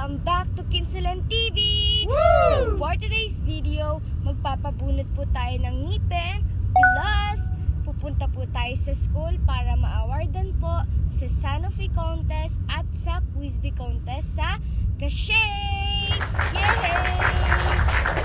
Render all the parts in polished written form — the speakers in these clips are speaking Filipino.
Welcome back to Kinsulan TV! Woo! So for today's video, magpapabunot po tayo ng ngipin, plus pupunta po tayo sa school para ma-awardan po sa Sanofi Contest at sa Quizbee Contest sa Kashay! Yay!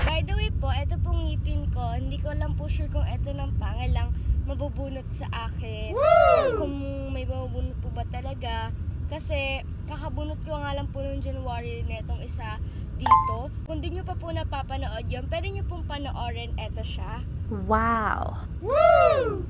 By the way po, ito pong ngipin ko, hindi ko lang po sure kung ito ng pangalang mabubunot sa akin. Woo! Kung may mabubunot po ba talaga. Kasi kakabunot ko nga lang po noong January na itong isa dito. Kung di nyo pa po napapanood yun, pwede nyo pong panoorin. Eto siya. Wow! Woo!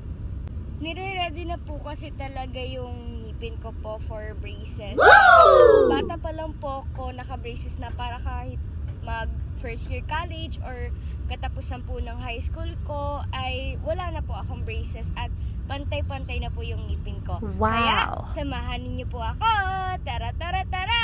Nire-ready na po kasi talaga yung ngipin ko po for braces. Woo! Bata pa lang po ako naka-braces na para kahit mag first year college or katapusan po ng high school ko ay wala na po akong braces at pantay-pantay na po yung ngipin ko. Wow! Kaya samahan ninyo po ako. Tara, tara, tara!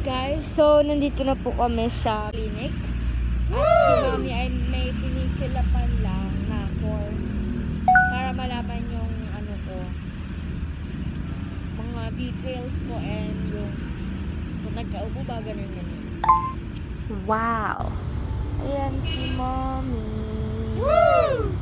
Guys, so nandito na po kami sa clinic. At si Mami ay may pinifilapan lang na forms para malaman yung ano ko, mga details ko and yung kung nagkaupo ba, ganun. Wow! Ayan si Mami. Woo!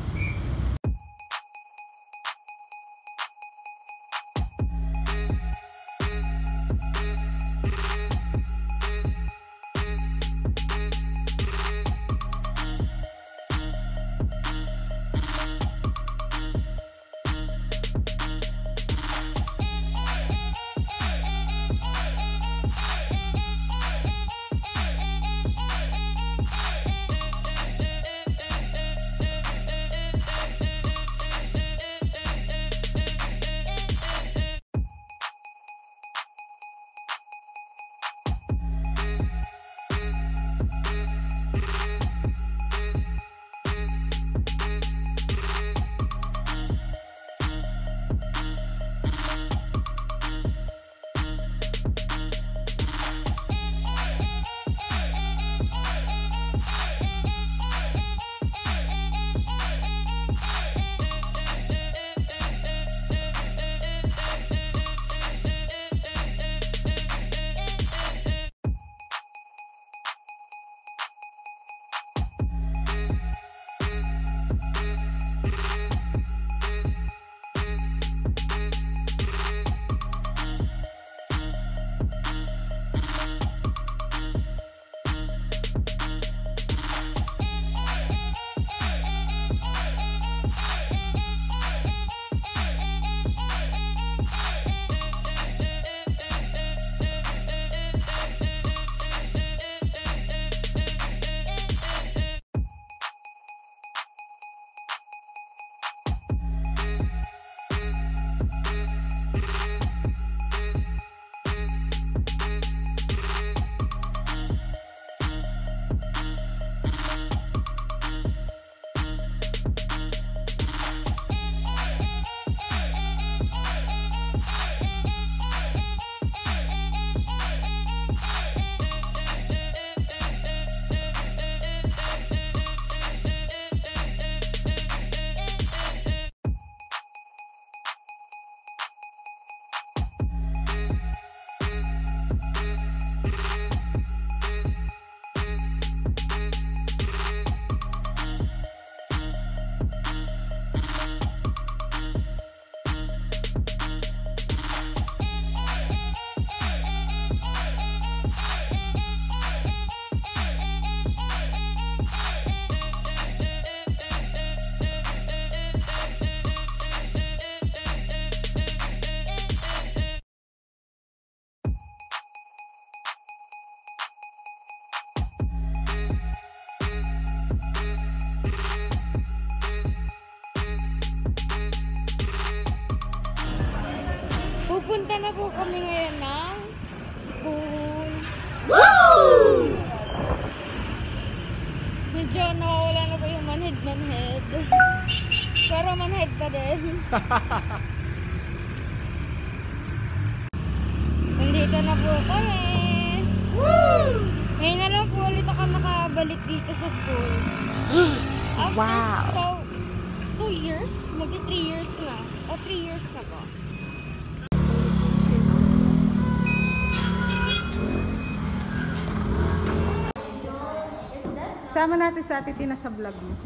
Papunta na po kami ngayon ng school. Medyo nawawala na po yung manhead. Pero manhead pa din. Nandito na po kami. Ngayon na lang po ulit ako nakabalik dito sa school. After Wow. 2 years? Magti 3 years na. O 3 years na po. Sama natin sa Ate Tina sa vlog mo.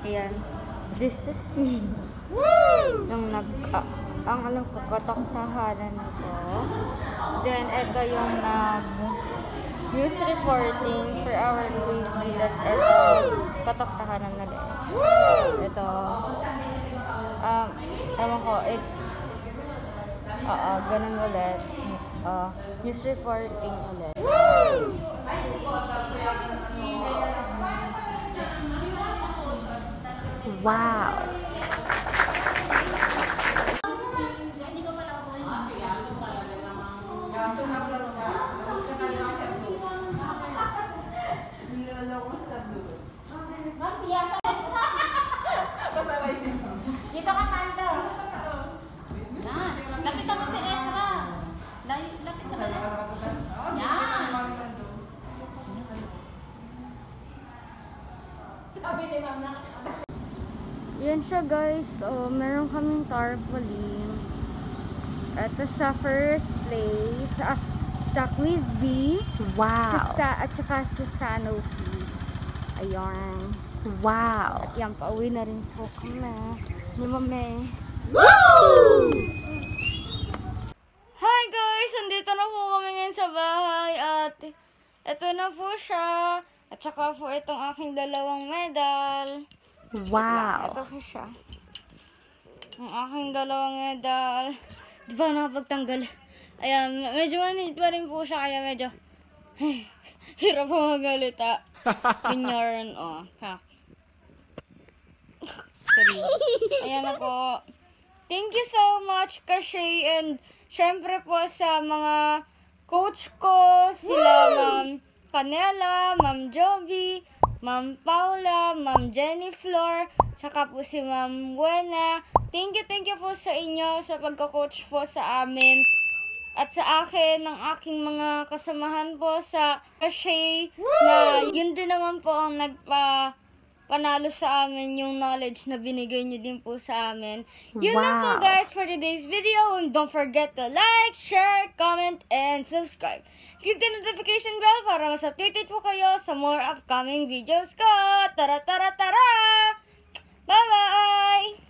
Ayan. This is me. Nung ang alam ko, kataktahanan ko. Then, ito yung news reporting for our Luis Diaz. Ito, kataktahanan na din. Ito, ewan ko, it's, ganun ulit. News reporting ulit. Wow. Dito ka kanto. Lapitan mo si Ezra. Lapit ka ba? Yan. Sabi ni Ma'am na. Yan siya guys. Meron kaming tarpaulin. Ito sa first place. Sa Quiz B. Wow. At saka sa Sanofi. Ayan. Wow. At yan, pauwi na rin po kami. Ni Mame. Hi guys! Andito na po kami ngayon sa bahay. At ito na po siya. At saka po itong aking dalawang medal. Wow. Ito po siya. Ang aking dalawang medal. Di ba nakapagtanggal? Ayan, medyo manid pa rin po siya. Kaya medyo hirap po magalita. Ganyan, Sorry. Ayan na po. Thank you so much, Kashay. And syempre po sa mga coach ko, sila Ma'am Canela, Ma'am Jovi, Ma'am Paula, Ma'am Jenny Flor, tsaka po si Ma'am Buena. Thank you po sa inyo sa pagka-coach po sa amin. At sa akin, ng aking mga kasamahan po sa Kashay, na yun din naman po ang panalo sa amin yung knowledge na binigay niyo din po sa amin. Yun lang po Wow. guys for today's video. And don't forget to like, share, comment, and subscribe. Click the notification bell para mas updated po kayo sa more upcoming videos ko. Tara! Bye-bye!